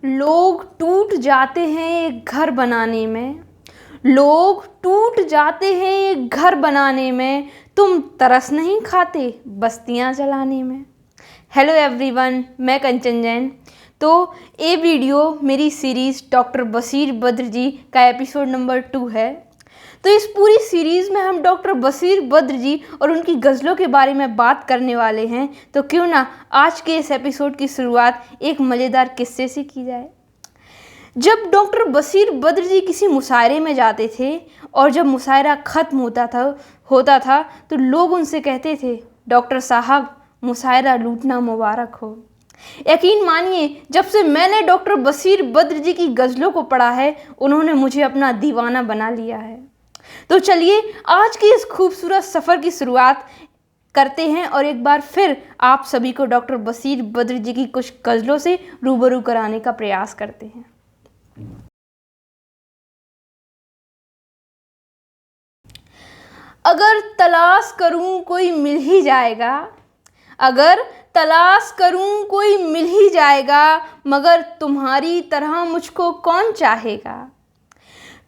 लोग टूट जाते हैं एक घर बनाने में। लोग टूट जाते हैं एक घर बनाने में। तुम तरस नहीं खाते बस्तियां जलाने में। हेलो एवरीवन, मैं कंचन जैन। तो ये वीडियो मेरी सीरीज़ डॉक्टर बशीर बद्र जी का एपिसोड नंबर 2 है। तो इस पूरी सीरीज़ में हम डॉक्टर बशीर बद्र जी और उनकी गज़लों के बारे में बात करने वाले हैं। तो क्यों ना आज के इस एपिसोड की शुरुआत एक मज़ेदार किस्से से की जाए। जब डॉक्टर बशीर बद्र जी किसी मुशायरे में जाते थे और जब मुशायरा ख़त्म होता था तो लोग उनसे कहते थे, डॉक्टर साहब मुशायरा लूटना मुबारक हो। यकीन मानिए, जब से मैंने डॉक्टर बशीर बद्र जी की गज़लों को पढ़ा है, उन्होंने मुझे अपना दीवाना बना लिया है। तो चलिए आज की इस खूबसूरत सफ़र की शुरुआत करते हैं और एक बार फिर आप सभी को डॉक्टर बशीर बद्र जी की कुछ गज़लों से रूबरू कराने का प्रयास करते हैं। अगर तलाश करूं कोई मिल ही जाएगा, अगर तलाश करूं कोई मिल ही जाएगा, मगर तुम्हारी तरह मुझको कौन चाहेगा।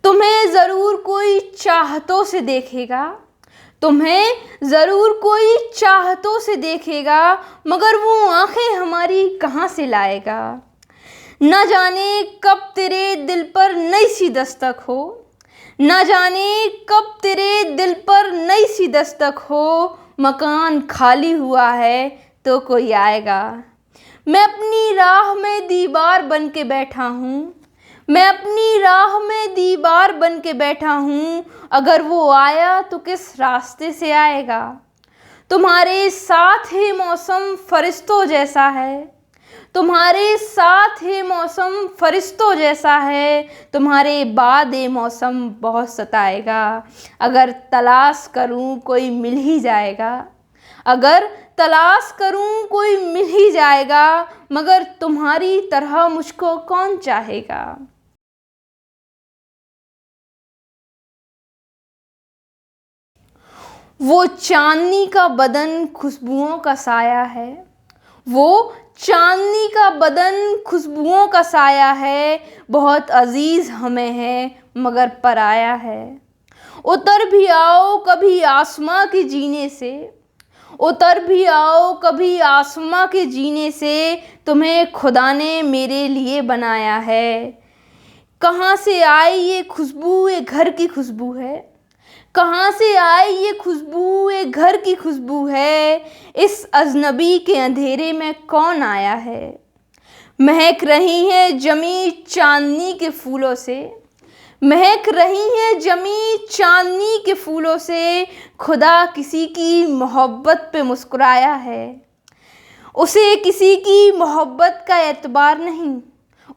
तुम्हें ज़रूर कोई चाहतों से देखेगा, तुम्हें ज़रूर कोई चाहतों से देखेगा, मगर वो आंखें हमारी कहाँ से लाएगा। न जाने कब तेरे दिल पर नई सी दस्तक हो, न जाने कब तेरे दिल पर नई सी दस्तक हो। मकान खाली हुआ है तो कोई आएगा। मैं अपनी राह में दीवार बन के बैठा हूँ, मैं अपनी राह में दीवार बन के बैठा हूँ। अगर वो आया तो किस रास्ते से आएगा। तुम्हारे साथ ही मौसम फरिश्तों जैसा है, तुम्हारे साथ ही मौसम फरिश्तों जैसा है। तुम्हारे बाद ये मौसम बहुत सताएगा। अगर तलाश करूं कोई मिल ही जाएगा, अगर तलाश करूं कोई मिल ही जाएगा, मगर तुम्हारी तरह मुझको कौन चाहेगा। वो चांदनी का बदन खुशबुओं का साया है, वो चांदनी का बदन खुशबुओं का साया है। बहुत अजीज हमें है मगर पराया है। उतर भी आओ कभी आसमां के जीने से, उतर भी आओ कभी आसमां के जीने से। तुम्हें खुदा ने मेरे लिए बनाया है। कहाँ से आई ये खुशबू, ये घर की खुशबू है। कहाँ से आई ये खुशबू, ये घर की खुशबू है। इस अजनबी के अंधेरे में कौन आया है। महक रही है जमी चांदनी के फूलों से, महक रही है जमी चांदनी के फूलों से। खुदा किसी की मोहब्बत पे मुस्कुराया है। उसे किसी की मोहब्बत का एतबार नहीं,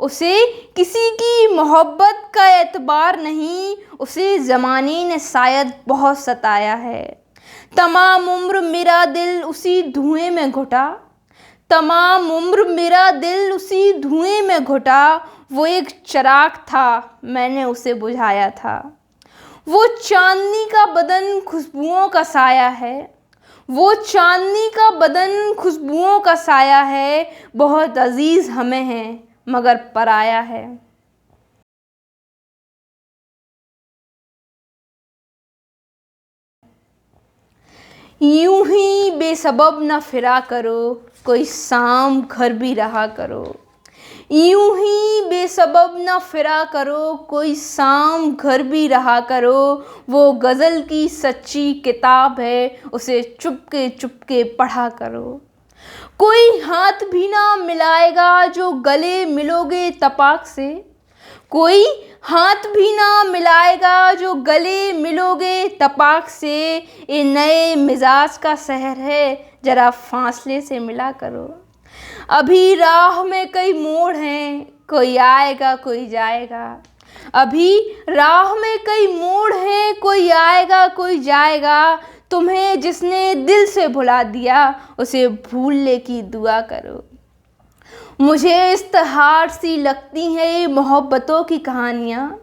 उसे किसी की मोहब्बत का एतबार नहीं। उसे ज़माने ने शायद बहुत सताया है। तमाम उम्र मेरा दिल उसी धुएं में घुटा, तमाम उम्र मेरा दिल उसी धुएं में घुटा। वो एक चिराग था, मैंने उसे बुझाया था। वो चांदनी का बदन खुशबुओं का साया है, वो चांदनी का बदन खुशबुओं का साया है। बहुत अजीज हमें है मगर पराया है। यूं ही बेसबब न फिरा करो, कोई शाम घर भी रहा करो। यूं ही बेसबब न फिरा करो, कोई शाम घर भी रहा करो। वो गज़ल की सच्ची किताब है, उसे चुपके चुपके पढ़ा करो। कोई हाथ भी ना मिलाएगा जो गले मिलोगे तपाक से, कोई हाथ भी ना मिलाएगा जो गले मिलोगे तपाक से। ये नए मिजाज का शहर है, जरा फासले से मिला करो। अभी राह में कई मोड़ हैं, कोई आएगा कोई जाएगा। अभी राह में कई मोड़ हैं, कोई आएगा कोई जाएगा। तुम्हें जिसने दिल से भुला दिया, उसे भूलने की दुआ करो। मुझे इश्तिहार सी लगती हैं ये मोहब्बतों की कहानियाँ,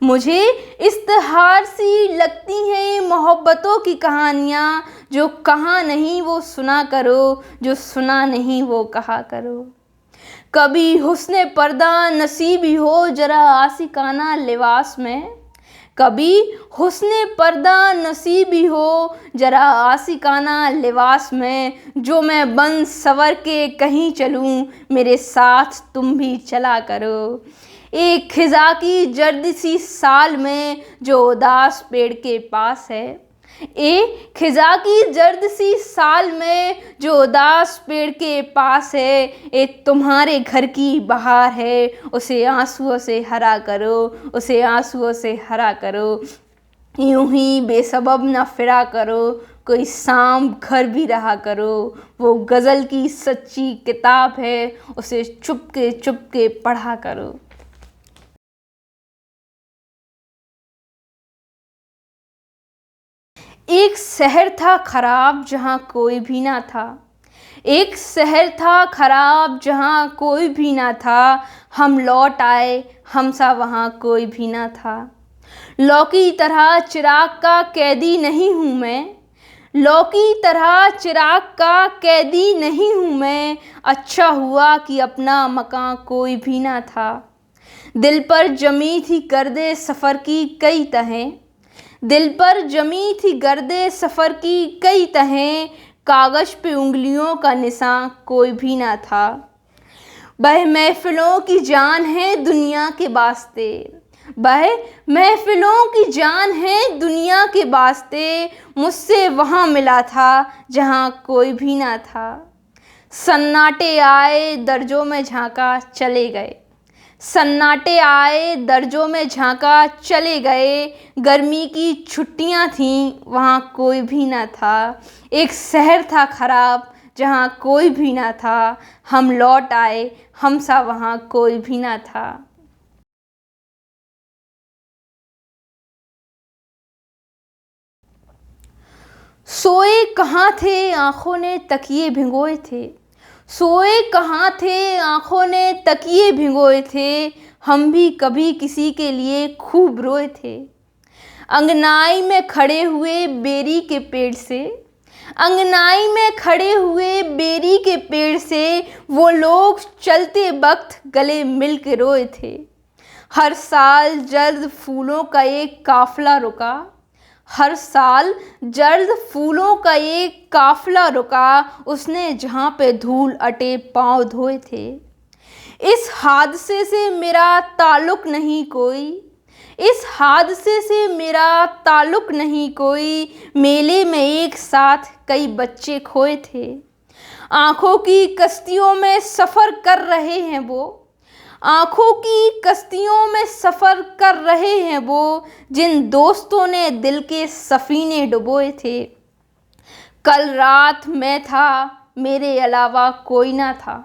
मुझे इश्तिहार सी लगती हैं ये मोहब्बतों की कहानियाँ। जो कहा नहीं वो सुना करो, जो सुना नहीं वो कहा करो। कभी हुस्ने पर्दा नसीबी हो जरा आशिकाना लिबास में, कभी हुस्ने पर्दा नसीबी हो जरा आशिकाना लिबास में, जो मैं बन सवर के कहीं चलूं मेरे साथ तुम भी चला करो। एक खिज़ा की जर्द सी साल में जो उदास पेड़ के पास है, एक खिज़ा की जर्द सी साल में जो उदास पेड़ के पास है, एक तुम्हारे घर की बहार है, उसे आंसुओं से हरा करो, उसे आंसुओं से हरा करो। यूं ही बेसबब न फिरा करो, कोई शाम घर भी रहा करो। वो गज़ल की सच्ची किताब है, उसे चुपके पढ़ा करो। एक शहर था खराब जहाँ कोई भी ना था, एक शहर था खराब जहाँ कोई भी ना था। हम लौट आए, हम सा वहाँ कोई भी ना था। लौ की तरह चिराग का कैदी नहीं हूँ मैं, लौ की तरह चिराग का कैदी नहीं हूँ मैं। अच्छा हुआ कि अपना मकान कोई भी ना था। दिल पर जमी थी गर्दे सफ़र की कई तहें, दिल पर जमी थी गर्दे सफ़र की कई तहें। कागज़ पे उंगलियों का निशान कोई भी ना था। वह महफ़िलों की जान है दुनिया के वास्ते, वह महफ़िलों की जान है दुनिया के वास्ते। मुझसे वहाँ मिला था जहाँ कोई भी ना था। सन्नाटे आए दर्जों में झांका चले गए, सन्नाटे आए दर्जों में झांका चले गए। गर्मी की छुट्टियां थीं वहाँ कोई भी ना था। एक शहर था खराब जहाँ कोई भी ना था। हम लौट आए, हम सा वहाँ कोई भी ना था। सोए कहाँ थे आँखों ने तकिए भिगोए थे, सोए कहाँ थे आँखों ने तकिए भिगोए थे। हम भी कभी किसी के लिए खूब रोए थे। अंगनाई में खड़े हुए बेरी के पेड़ से, अंगनाई में खड़े हुए बेरी के पेड़ से वो लोग चलते वक्त गले मिल के रोए थे। हर साल जर्द फूलों का एक काफिला रुका, हर साल जर्द फूलों का एक काफिला रुका। उसने जहाँ पे धूल अटे पाँव धोए थे। इस हादसे से मेरा ताल्लुक नहीं कोई, इस हादसे से मेरा ताल्लुक नहीं कोई। मेले में एक साथ कई बच्चे खोए थे। आँखों की कश्तियों में सफ़र कर रहे हैं वो, आँखों की कश्तियों में सफ़र कर रहे हैं वो, जिन दोस्तों ने दिल के सफ़ीने डुबोए थे। कल रात मैं था मेरे अलावा कोई ना था,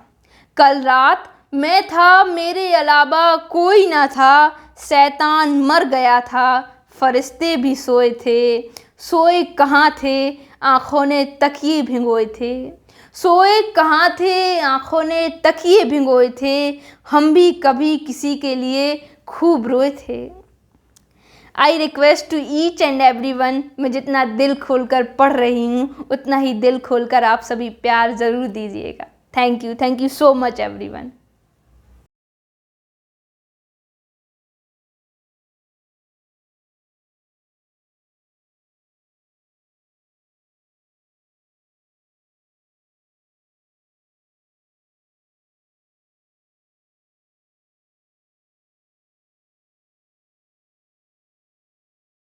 कल रात मैं था मेरे अलावा कोई ना था। शैतान मर गया था, फरिश्ते भी सोए थे। सोए कहाँ थे आँखों ने तकिए भिगोए थे, सोए कहाँ थे आँखों ने तकिए भिगोए थे। हम भी कभी किसी के लिए खूब रोए थे। I request to each and everyone, मैं जितना दिल खोलकर पढ़ रही हूँ उतना ही दिल खोलकर आप सभी प्यार ज़रूर दीजिएगा। Thank you so much everyone.